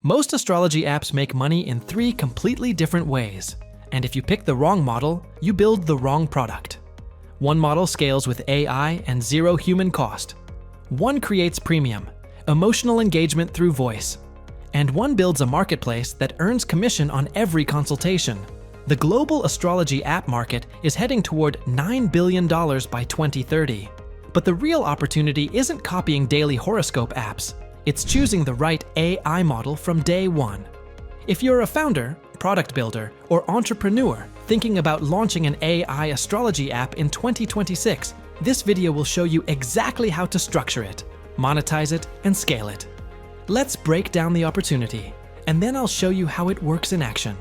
Most astrology apps make money in 3 completely different ways. And if you pick the wrong model, you build the wrong product. One model scales with AI and 0 human cost. One creates premium, emotional engagement through voice. And one builds a marketplace that earns commission on every consultation. The global astrology app market is heading toward $9 billion by 2030. But the real opportunity isn't copying daily horoscope apps. It's choosing the right AI model from day one. If you're a founder, product builder, or entrepreneur thinking about launching an AI astrology app in 2026, this video will show you exactly how to structure it, monetize it, and scale it. Let's break down the opportunity, and then I'll show you how it works in action.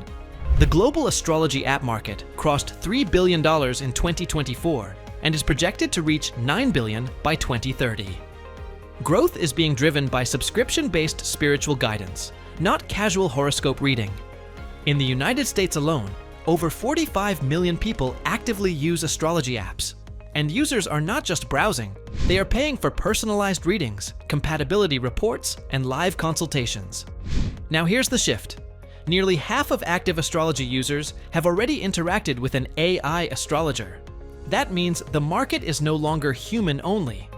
The global astrology app market crossed $3 billion in 2024 and is projected to reach $9 billion by 2030. Growth is being driven by subscription-based spiritual guidance, not casual horoscope reading. In the United States alone, over 45 million people actively use astrology apps. And users are not just browsing, they are paying for personalized readings, compatibility reports, and live consultations. Now here's the shift. Nearly half of active astrology users have already interacted with an AI astrologer. That means the market is no longer human only.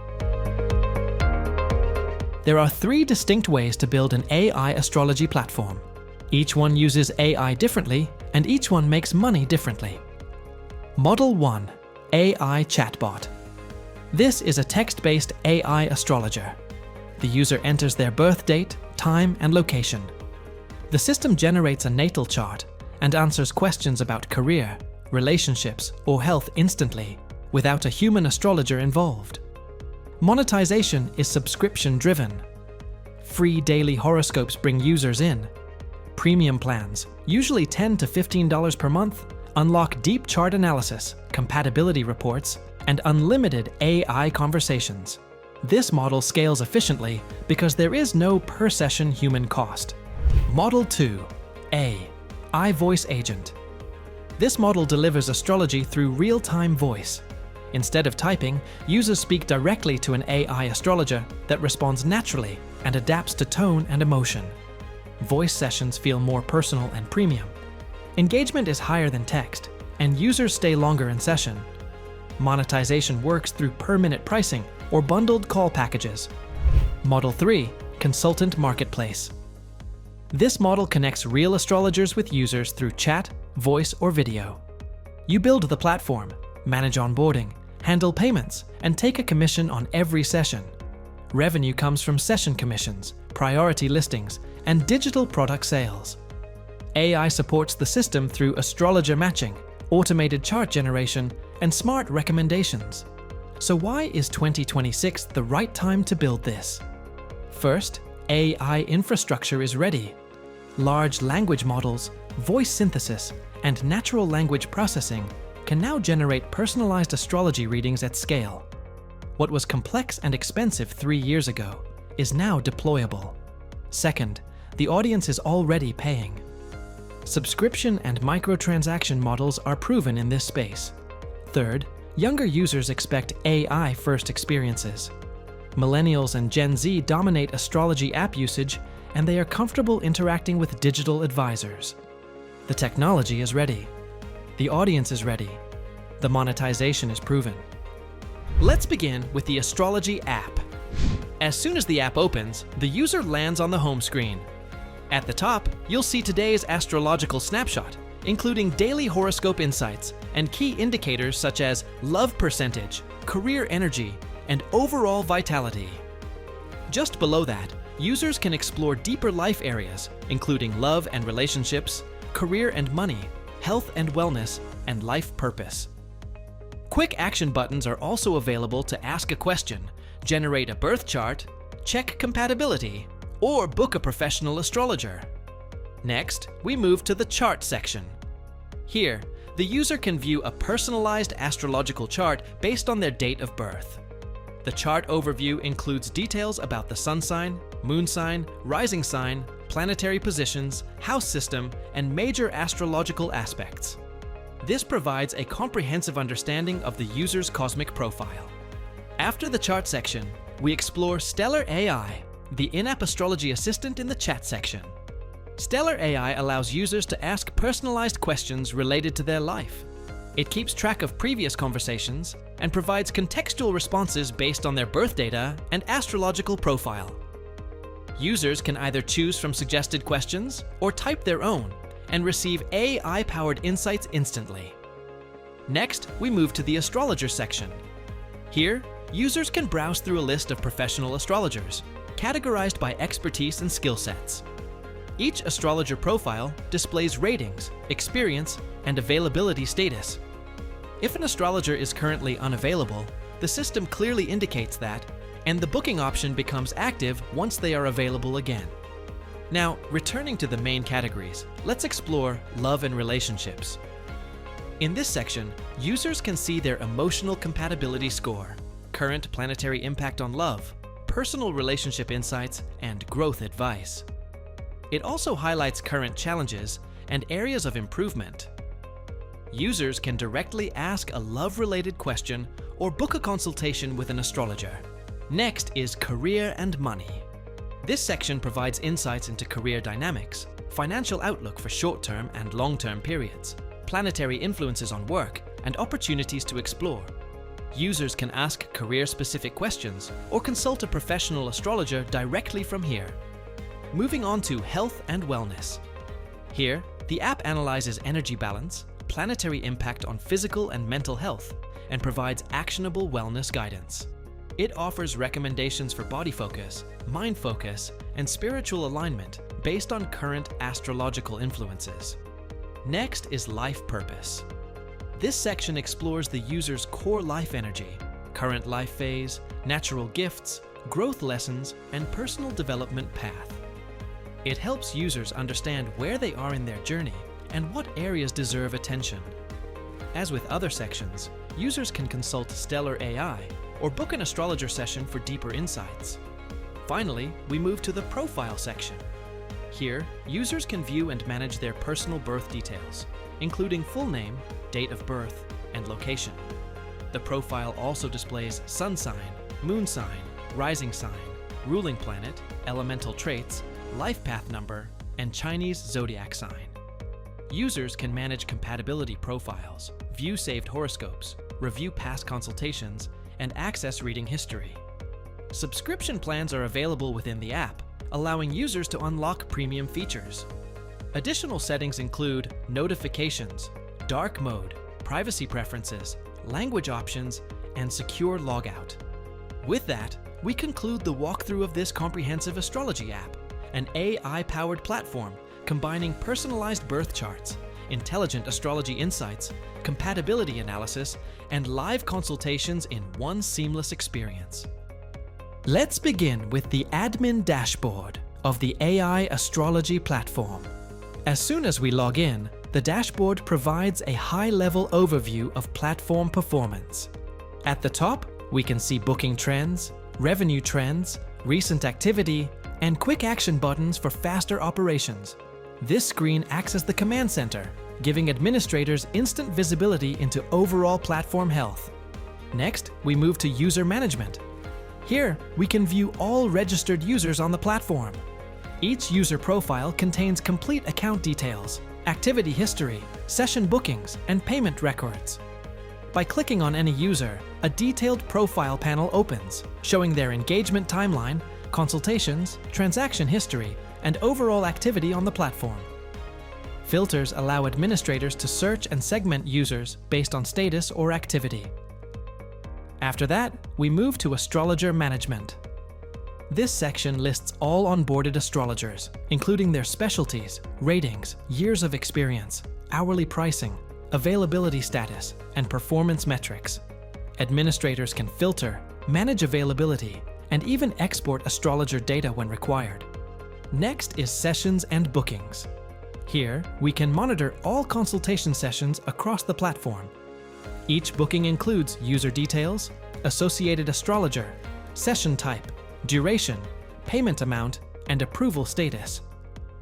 There are 3 distinct ways to build an AI astrology platform. Each one uses AI differently, and each one makes money differently. Model 1. AI Chatbot. This is a text-based AI astrologer. The user enters their birth date, time, and location. The system generates a natal chart and answers questions about career, relationships, or health instantly, without a human astrologer involved. Monetization is subscription-driven. Free daily horoscopes bring users in. Premium plans, usually $10 to $15 per month, unlock deep chart analysis, compatibility reports, and unlimited AI conversations. This model scales efficiently because there is no per-session human cost. Model 2. AI Voice Agent. This model delivers astrology through real-time voice. Instead of typing, users speak directly to an AI astrologer that responds naturally and adapts to tone and emotion. Voice sessions feel more personal and premium. Engagement is higher than text, and users stay longer in session. Monetization works through per-minute pricing or bundled call packages. Model 3. Consultant Marketplace. This model connects real astrologers with users through chat, voice, or video. You build the platform, manage onboarding, handle payments, and take a commission on every session. Revenue comes from session commissions, priority listings, and digital product sales. AI supports the system through astrologer matching, automated chart generation, and smart recommendations. So why is 2026 the right time to build this? First, AI infrastructure is ready. Large language models, voice synthesis, and natural language processing can now generate personalized astrology readings at scale. What was complex and expensive 3 years ago is now deployable. Second, the audience is already paying. Subscription and microtransaction models are proven in this space. Third, younger users expect AI-first experiences. Millennials and Gen Z dominate astrology app usage, and they are comfortable interacting with digital advisors. The technology is ready. The audience is ready. The monetization is proven. Let's begin with the Astrology App. As soon as the app opens, the user lands on the home screen. At the top, you'll see today's astrological snapshot, including daily horoscope insights and key indicators such as love percentage, career energy, and overall vitality. Just below that, users can explore deeper life areas, including love and relationships, career and money, health and wellness, and life purpose. Quick action buttons are also available to ask a question, generate a birth chart, check compatibility, or book a professional astrologer. Next, we move to the chart section. Here, the user can view a personalized astrological chart based on their date of birth. The chart overview includes details about the sun sign, moon sign, rising sign, planetary positions, house system, and major astrological aspects. This provides a comprehensive understanding of the user's cosmic profile. After the chart section, we explore Stellar AI, the in-app astrology assistant in the chat section. Stellar AI allows users to ask personalized questions related to their life. It keeps track of previous conversations and provides contextual responses based on their birth data and astrological profile. Users can either choose from suggested questions or type their own and receive AI-powered insights instantly. Next, we move to the Astrologer section. Here, users can browse through a list of professional astrologers, categorized by expertise and skill sets. Each astrologer profile displays ratings, experience, and availability status. If an astrologer is currently unavailable, the system clearly indicates that, and the booking option becomes active once they are available again. Now, returning to the main categories, let's explore love and relationships. In this section, users can see their emotional compatibility score, current planetary impact on love, personal relationship insights, and growth advice. It also highlights current challenges and areas of improvement. Users can directly ask a love-related question or book a consultation with an astrologer. Next is career and money. This section provides insights into career dynamics, financial outlook for short-term and long-term periods, planetary influences on work, and opportunities to explore. Users can ask career-specific questions or consult a professional astrologer directly from here. Moving on to health and wellness. Here, the app analyzes energy balance, planetary impact on physical and mental health, and provides actionable wellness guidance. It offers recommendations for body focus, mind focus, and spiritual alignment based on current astrological influences. Next is life purpose. This section explores the user's core life energy, current life phase, natural gifts, growth lessons, and personal development path. It helps users understand where they are in their journey and what areas deserve attention. As with other sections, users can consult Stellar AI or book an astrologer session for deeper insights. Finally, we move to the profile section. Here, users can view and manage their personal birth details, including full name, date of birth, and location. The profile also displays sun sign, moon sign, rising sign, ruling planet, elemental traits, life path number, and Chinese zodiac sign. Users can manage compatibility profiles, view saved horoscopes, review past consultations, and access reading history. Subscription plans are available within the app, allowing users to unlock premium features. Additional settings include notifications, dark mode, privacy preferences, language options, and secure logout. With that, we conclude the walkthrough of this comprehensive astrology app, an AI-powered platform combining personalized birth charts, intelligent astrology insights, compatibility analysis, and live consultations in one seamless experience. Let's begin with the admin dashboard of the AI astrology platform. As soon as we log in, the dashboard provides a high-level overview of platform performance. At the top, we can see booking trends, revenue trends, recent activity, and quick action buttons for faster operations. This screen acts as the command center, giving administrators instant visibility into overall platform health. Next, we move to user management. Here, we can view all registered users on the platform. Each user profile contains complete account details, activity history, session bookings, and payment records. By clicking on any user, a detailed profile panel opens, showing their engagement timeline, consultations, transaction history, and overall activity on the platform. Filters allow administrators to search and segment users based on status or activity. After that, we move to astrologer management. This section lists all onboarded astrologers, including their specialties, ratings, years of experience, hourly pricing, availability status, and performance metrics. Administrators can filter, manage availability, and even export astrologer data when required. Next is sessions and bookings. Here, we can monitor all consultation sessions across the platform. Each booking includes user details, associated astrologer, session type, duration, payment amount, and approval status.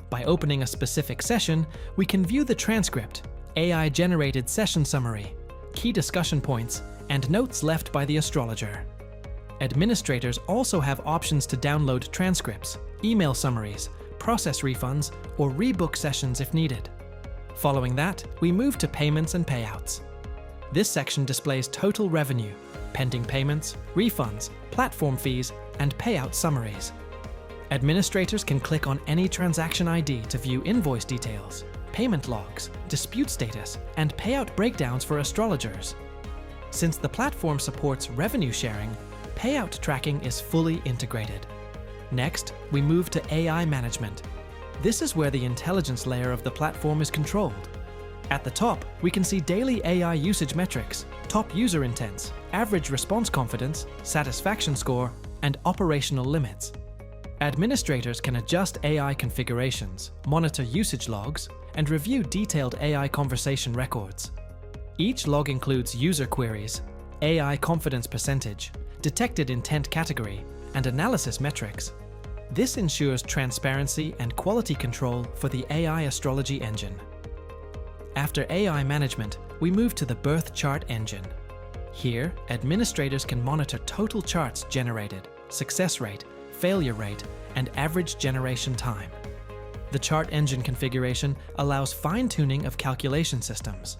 By opening a specific session, we can view the transcript, AI-generated session summary, key discussion points, and notes left by the astrologer. Administrators also have options to download transcripts, email summaries, process refunds or rebook sessions if needed. Following that, we move to payments and payouts. This section displays total revenue, pending payments, refunds, platform fees, and payout summaries. Administrators can click on any transaction ID to view invoice details, payment logs, dispute status, and payout breakdowns for astrologers. Since the platform supports revenue sharing, payout tracking is fully integrated. Next, we move to AI management. This is where the intelligence layer of the platform is controlled. At the top, we can see daily AI usage metrics, top user intents, average response confidence, satisfaction score, and operational limits. Administrators can adjust AI configurations, monitor usage logs, and review detailed AI conversation records. Each log includes user queries, AI confidence percentage, detected intent category, and analysis metrics. This ensures transparency and quality control for the AI astrology engine. After AI management, we move to the birth chart engine. Here, administrators can monitor total charts generated, success rate, failure rate, and average generation time. The chart engine configuration allows fine-tuning of calculation systems.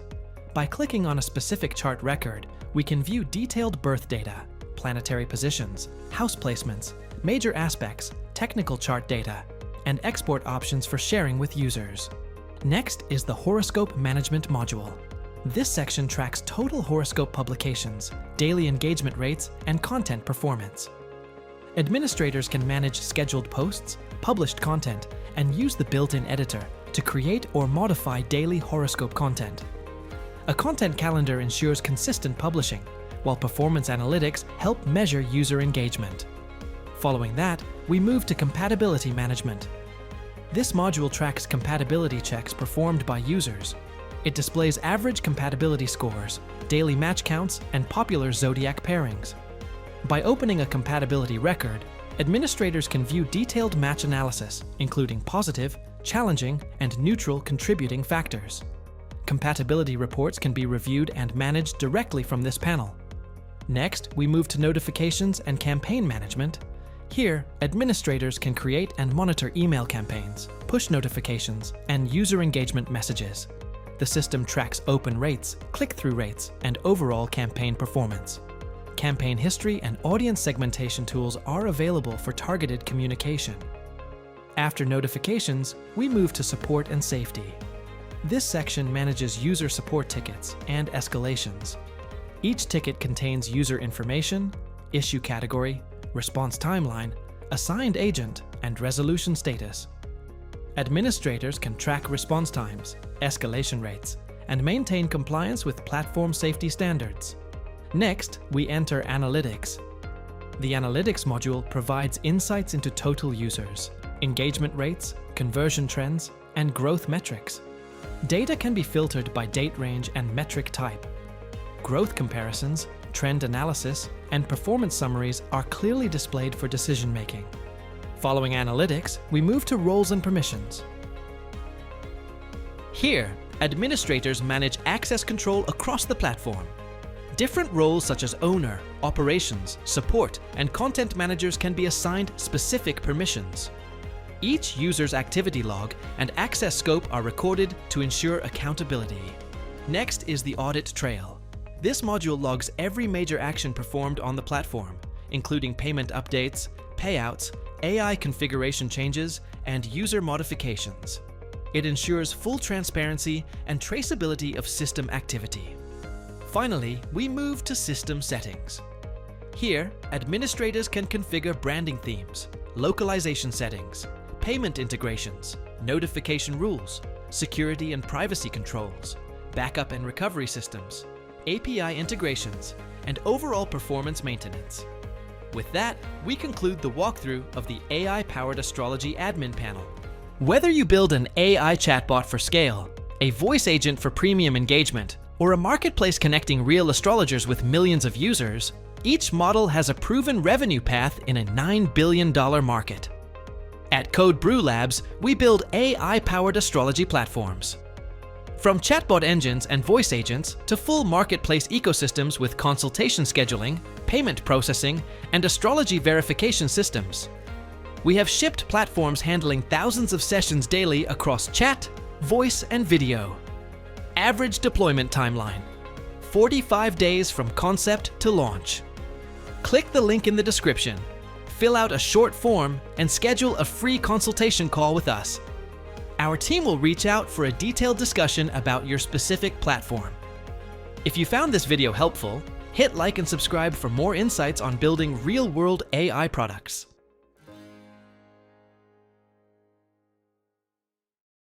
By clicking on a specific chart record, we can view detailed birth data, planetary positions, house placements, major aspects, technical chart data, and export options for sharing with users. Next is the Horoscope Management module. This section tracks total horoscope publications, daily engagement rates, and content performance. Administrators can manage scheduled posts, published content, and use the built-in editor to create or modify daily horoscope content. A content calendar ensures consistent publishing, while performance analytics help measure user engagement. Following that, we move to Compatibility management. This module tracks compatibility checks performed by users. It displays average compatibility scores, daily match counts, and popular zodiac pairings. By opening a compatibility record, administrators can view detailed match analysis, including positive, challenging, and neutral contributing factors. Compatibility reports can be reviewed and managed directly from this panel. Next, we move to notifications and campaign management. Here, administrators can create and monitor email campaigns, push notifications, and user engagement messages. The system tracks open rates, click-through rates, and overall campaign performance. Campaign history and audience segmentation tools are available for targeted communication. After notifications, we move to support and safety. This section manages user support tickets and escalations. Each ticket contains user information, issue category, response timeline, assigned agent, and resolution status. Administrators can track response times, escalation rates, and maintain compliance with platform safety standards. Next, we enter Analytics. The Analytics module provides insights into total users, engagement rates, conversion trends, and growth metrics. Data can be filtered by date range and metric type. Growth comparisons, trend analysis, and performance summaries are clearly displayed for decision-making. Following Analytics, we move to Roles and Permissions. Here, administrators manage access control across the platform. Different roles such as owner, operations, support, and content managers can be assigned specific permissions. Each user's activity log and access scope are recorded to ensure accountability. Next is the Audit Trail. This module logs every major action performed on the platform, including payment updates, payouts, AI configuration changes, and user modifications. It ensures full transparency and traceability of system activity. Finally, we move to System Settings. Here, administrators can configure branding themes, localization settings, payment integrations, notification rules, security and privacy controls, backup and recovery systems, API integrations, and overall performance maintenance. With that, we conclude the walkthrough of the AI-powered astrology admin panel. Whether you build an AI chatbot for scale, a voice agent for premium engagement, or a marketplace connecting real astrologers with millions of users, each model has a proven revenue path in a $9 billion market. At Code Brew Labs, we build AI-powered astrology platforms. From chatbot engines and voice agents to full marketplace ecosystems with consultation scheduling, payment processing, and astrology verification systems, We have shipped platforms handling thousands of sessions daily across chat, voice, and video. Average deployment timeline: 45 days from concept to launch. Click the link in the description, fill out a short form, and schedule a free consultation call with us. Our team will reach out for a detailed discussion about your specific platform. If you found this video helpful, hit like and subscribe for more insights on building real-world AI products.